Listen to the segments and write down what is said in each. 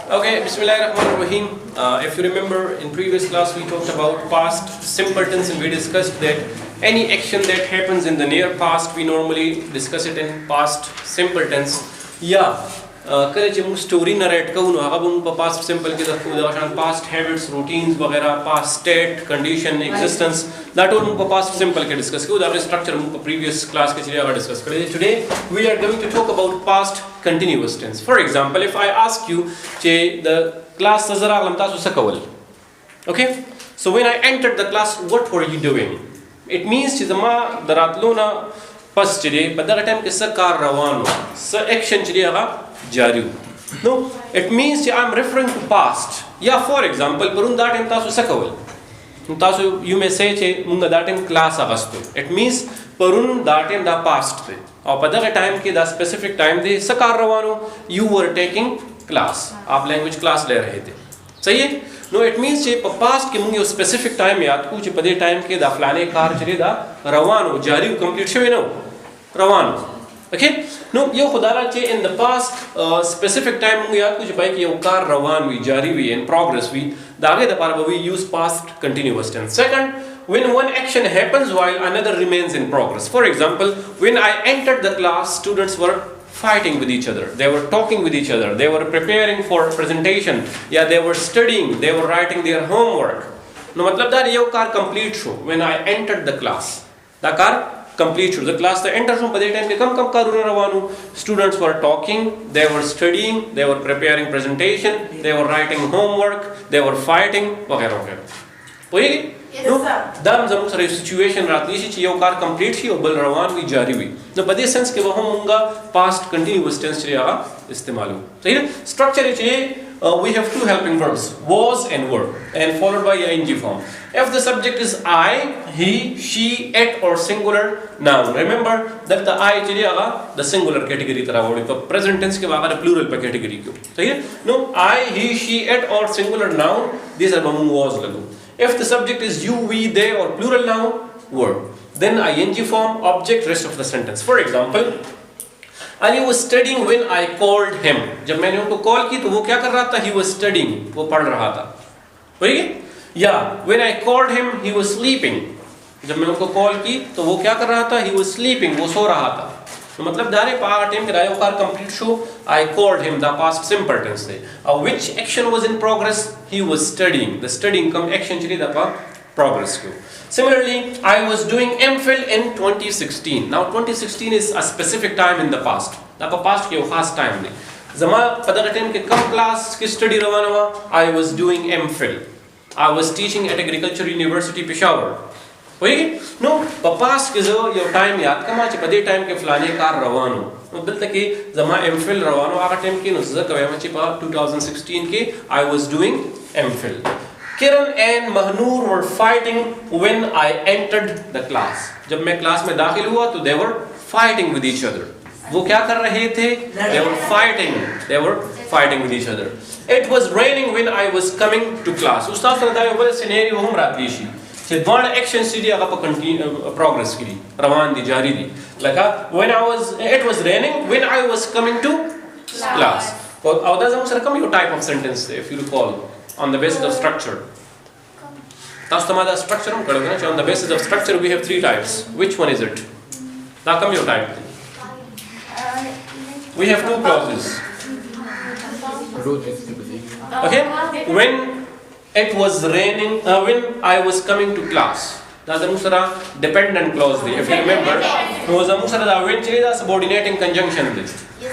Okay, Bismillahirrahmanirrahim. If you remember, in previous class we talked about past simple tense, and we discussed that any action that happens in the near past, we normally discuss it in past simple tense. Yeah, कल जब story narrate करूँ ना, अब उन past simple के तरफ उदाहरण past habits, routines वगैरह, past state, condition, existence, that all उनको past simple के discuss करूँ, उदाहरण structure उनको previous class के चीज़ें अगर discuss करें. Today we are going to talk about past continuous tense. For example, if I ask you, che the class nazar alam ta susakawal. Okay? So when I entered the class, what were you doing? It means che zama daratluna pas chide, but that time ke sa kar rawano, sa action chide aga jari. No, it means che I am referring to past. Yeah, for example, parun that time ta susakawal. Tasu you may say che munga that time class agasto. It means parun that time da past the. और पता है time के the specific time दे सकार रवानो you were taking class आप language class ले रहे थे सही है नो इट मींस जे पास्ट के मुंगे स्पेसिफिक टाइम याद को जे पदे टाइम के द फलाने कार चले दा रवानो जारी कंप्लीट छवे नो रवानो ओके नो यो खुदारा चे in the past specific time Munge याद को जे भाई कि यो कार रवान हुई जारी हुई इन प्रोग्रेस हुई दागे द पार we use past continuous tense second when one action happens while another remains in progress. For example, when I entered the class, students were fighting with each other. They were talking with each other. They were preparing for presentation. Yeah, they were studying. They were writing their homework. No, matlab that yo car complete show. When I entered the class, the car complete show. The class the enter show. By the time ke kam karuna ravanu. Students were talking. They were studying. They were preparing presentation. They were writing homework. They were fighting. वगैरह वगैरह. पोई no दम जम sir situation रात ली ची यो car complete थी और बल रवान भी जारी हुई तो बदे सेंस के वह मुंगा पास्ट कंटीन्यूअस टेंस चले आगा इस्तेमाल हो सही है स्ट्रक्चर है we have two helping verbs was and were and followed by ing form if the subject is I he she it or singular noun remember that the I चले आगा the singular category तरह होड़ी तो present tense के वाक़ा plural पे category क्यों सही है no I he she it or singular noun these are बमुंग was लगो. If the subject is you, we, they or plural noun, were. Then ing form, object, rest of the sentence. For example, Ali was studying when I called him. जब मैंने उनको call की तो वो क्या कर रहा था? He was studying. वो पढ़ रहा था. ठीक है? Yeah. When I called him, he was sleeping. जब मैं उनको call की तो वो क्या कर रहा था? He was sleeping. वो सो रहा था. तो मतलब दारे पार टाइम के रायो car complete show I called him the past simple tense थे which action was in progress he was studying the studying come action चली दा progress को similarly I was doing MPhil in 2016 now 2016 is a specific time in the past दा past के खास time ने जमा पता का टाइम के कम क्लास की स्टडी रवाना हुआ I was doing MPhil I was teaching at Agriculture University Peshawar वही नो पास्ट के जो यो टाइम याद कमा चे पदे टाइम के फलाने कार रवानो नो बिल तक के जमा एमफिल रवानो आका टाइम के नो ज़ कवे मची पा 2016 के I was doing MPhil. Kiran and Mahnur were fighting when I entered the class. जब मैं क्लास में दाखिल हुआ तो they were fighting with each other. वो क्या कर रहे थे? They were fighting. They were fighting with each other. It was raining when I was coming to class. उस्ताद ने बताया वो सिनेरियो हम रात लीशी. से दोनों एक्शन सीधी आगे पर कंटिन्यू प्रोग्रेस की रवान दी जारी दी लगा when I was it was raining when I was coming to class और अवधा जम सर कम यो type of sentence if you recall on the basis of structure तास तमादा structure हम करेंगे ना on the basis of structure we have three types which one is it ता कम यो type we have two clauses okay when it was raining when I was coming to class that's the musara dependent clause there if you remember no the musara da when chile da subordinating conjunction there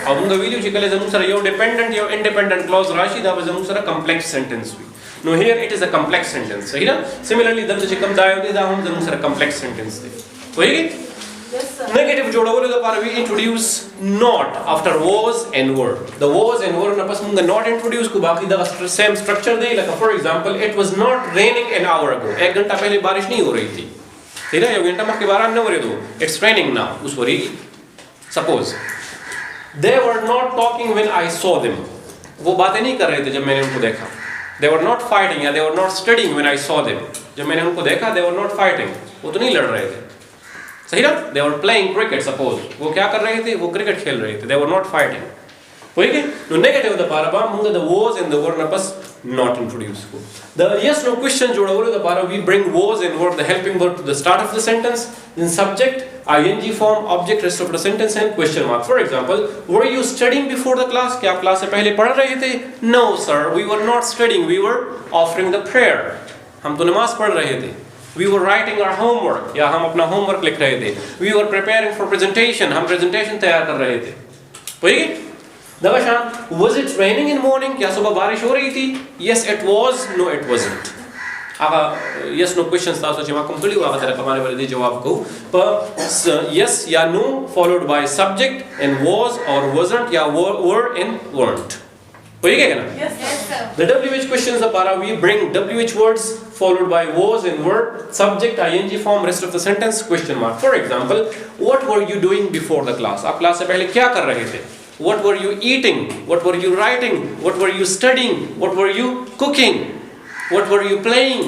अब उनका video Chicalim the musara yo dependent yo independent clause Rashid that was the musara complex sentence no here it is a complex sentence सही ना similarly दम से चिकम दायो दे दा हम the musara complex sentence there वही negative जोड़ा बोले तो पार we introduce not after was and were the was and were ना बस मुंगा not introduce को बाकी दा same structure they like for example it was not raining an hour ago एक घंटा पहले बारिश नहीं हो रही थी ठीक है एक घंटा मत के बारह न हो रहे तो it's raining now उस worry suppose they were not talking when I saw them वो बातें नहीं कर रहे थे जब मैंने उनको देखा they were not fighting या they were not studying when I saw them जब मैंने उनको देखा they were not fighting वो तो नहीं लड़ रहे थे सही ना they were playing cricket suppose वो क्या कर रहे थे वो क्रिकेट खेल रहे थे they were not fighting Okay, no negative the para munga the was and the were na pas not introduced ko. The yes no question joda the para we bring was and were the helping verb to the start of the sentence, then subject, ing form, object, rest of the sentence and question mark. For example, were you studying before the class? क्या class से पहले पढ़ रहे थे? No sir, we were not studying, we were offering the prayer. हम तो नमाज पढ़ रहे थे. We were writing our homework, या हम अपना homework लिख रहे थे. We were preparing for presentation, हम presentation तैयार कर रहे थे. ठीक है? दवाशान, was it raining in morning? क्या सुबह बारिश हो रही थी? Yes it was, no it wasn't. Agha yes no questions था सोचे माकूम थोड़ी हुआ तेरा कमाने वाले दे जवाब को. पर yes या no followed by subject and was or wasn't या were and weren't. हो गया क्या ना? Yes sir. The WH questions the para we bring WH words followed by was and were, subject, ing form, rest of the sentence, question mark. For example, what were you doing before the class? आप class से पहले क्या कर रहे थे? What were you eating? What were you writing? What were you studying? What were you cooking? What were you playing?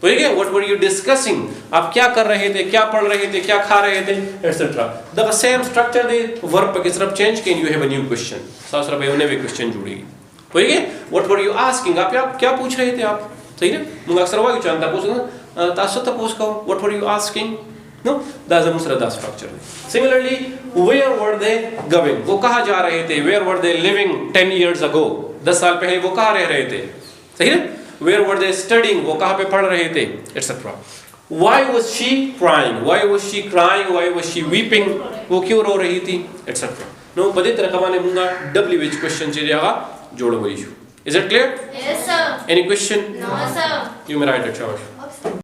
ठीक है? What were you discussing? आप क्या कर रहे थे? क्या पढ़ रहे थे? क्या खा रहे थे? Etc. The same structure they verb पे किस तरफ change can you have a new question? साथ साथ उन्हें भी question जुड़ेगी. ठीक है? What were you asking? आप क्या पूछ रहे थे आप? सही ना? मुझे अक्सर वाक्य चांदा पूछना तासत पूछ को. What were you asking? No, that's a musrada structure. Similarly, where were they going? वो कहाँ जा रहे थे? Where were they living 10 years ago? 10 साल पहले वो कहाँ रह रहे थे? सही है? Where were they studying? वो कहाँ पे पढ़ रहे थे? Etc. Why was she crying? Why was she crying? Why was she weeping? वो क्यों रो रही थी? Etc. No, बदे तरह कमाने मुंगा WH question चीज़ आगा जोड़ो वो issue. Is it clear? Yes sir. Any question? No sir. You may write it, Shabash.